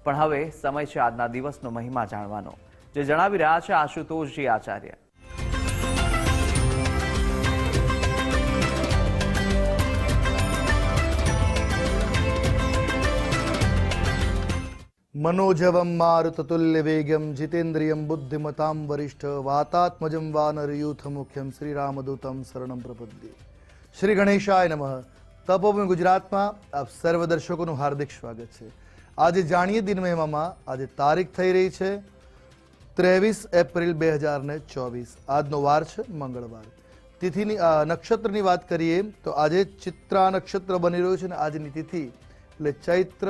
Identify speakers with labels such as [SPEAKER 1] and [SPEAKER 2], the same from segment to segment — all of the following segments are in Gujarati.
[SPEAKER 1] પણ હવે સમય છે આજના દિવસનો મહિમા જાણવાનો, જે જણાવી રહ્યા છે આશુતોષજી આચાર્ય।
[SPEAKER 2] मनोजवं मारुततुल्यवेगं जितेन्द्रियं बुद्धिमतां वरिष्ठ वातात्मजं वानरयूथमुख्यं श्रीरामदूतं शरणं प्रपद्ये। श्री गणेशाय नमः। तपोभूमि गुजरातમાં આપ સર્વ દર્શકોનું હાર્દિક સ્વાગત છે। આજે જાણીએ દિન મહિમામાં। આજે તારીખ થઈ રહી છે 23 એપ્રિલ 2024। આજનો વાર છે મંગળવાર। તિથિની નક્ષત્રની વાત કરીએ તો આજે ચિત્રા નક્ષત્ર બની રહ્યું છે અને આજની તિથિ એટલે ચૈત્ર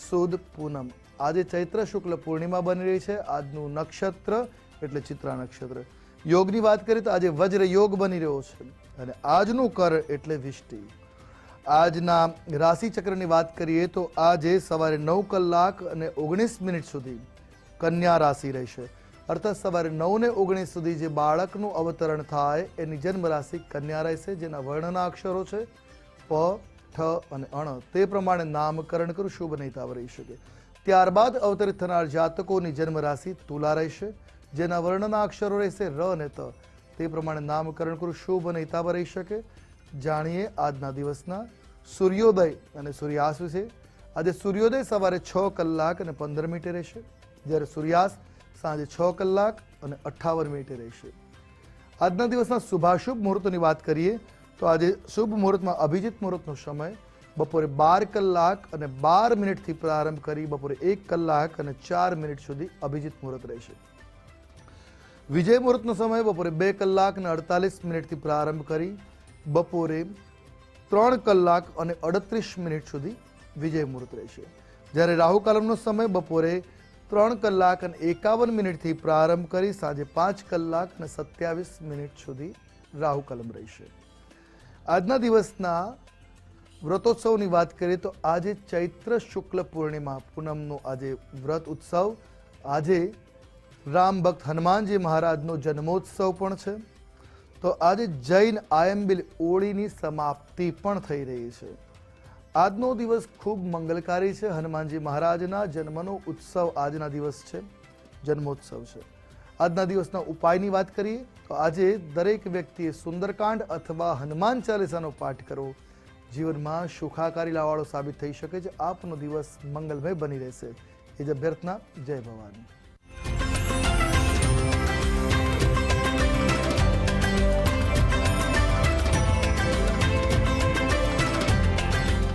[SPEAKER 2] સુદ પૂનમ। આજે ચૈત્ર શુક્લ પૂર્ણિમા બની રહી છે। આજનું નક્ષત્ર એટલે ચિત્રા નક્ષત્ર। યોગની વાત કરીએ તો આજે વજ્ર યોગ બની રહ્યો છે અને આજનું કર એટલે વિષ્ટિ। આજના રાશિ ચક્રની વાત કરીએ તો આજે સવારે 9 કલાક અને 19 સુધી કન્યા રાશિ રહેશે, અર્થાત સવારે 9 ને 19 સુધી જે બાળકનું અવતરણ થાય એની જન્મ રાશિ કન્યા રહેશે, જેના વર્ણના અક્ષરો છે પ, ઠ અને અણ। તે પ્રમાણે નામકરણ કરું શુભ નહીતાવ રહી શકે। ત્યારબાદ અવતરિત થનાર જાતકોની જન્મ રાશિ તુલા રહેશે, જેના વર્ણના અક્ષરો રહેશે ર અને ત। તે પ્રમાણે નામકરણ કરું શુભ નહીતાવ રહી શકે। જાણીએ આજના દિવસના સૂર્યોદય અને સૂર્યાસ્ત વિશે। આજે સૂર્યોદય સવારે 6 કલાક અને 15 મિનિટે રહેશે, જ્યારે સૂર્યાસ્ત સાંજે 6 કલાક અને 58 મિનિટે રહેશે। આજના દિવસના શુભાશુભ મુહૂર્તોની વાત કરીએ તો આજે શુભ મુહૂર્તમાં અભિજીત મુહૂર્તનો સમય બપોરે 12 કલાક અને 12 મિનિટથી પ્રારંભ કરી બપોરે 1 કલાક અને 4 મિનિટ સુધી અભિજીત મુહૂર્ત રહેશે। વિજય મુહૂર્તનો સમય બપોરે 2 કલાક અને 48 મિનિટથી પ્રારંભ કરી બપોરે 3 કલાક અને 38 મિનિટ સુધી વિજય મુહૂર્ત રહેશે, જ્યારે રાહુ કાલમનો સમય બપોરે 3 કલાક અને 51 મિનિટથી પ્રારંભ કરી સાંજે 5 કલાક અને 27 મિનિટ સુધી રાહુ કાલમ રહેશે। આજના દિવસના વ્રતોત્સવની વાત કરીએ તો આજે ચૈત્ર શુક્લ પૂર્ણિમા પૂનમનો આજે વ્રત ઉત્સવ। આજે રામ ભક્ત હનુમાનજી મહારાજનો જન્મોત્સવ પણ છે। તો આજે જૈન આયંબિલ ઓળીની સમાપ્તિ પણ થઈ રહી છે। આજનો દિવસ ખૂબ મંગલકારી છે। હનુમાનજી મહારાજના જન્મનો ઉત્સવ આજના દિવસ છે, જન્મોત્સવ છે। આજના દિવસના ઉપાયની વાત કરીએ તો આજે દરેક વ્યક્તિએ સુંદરકાંડ અથવા હનુમાન ચાલીસાનો પાઠ કરવો જીવનમાં સુખાકારી લાવવાળો સાબિત થઈ શકે છે। આપનો દિવસ મંગલમય બની રહેશે, એ જ અભ્યર્થના। જય ભવાની।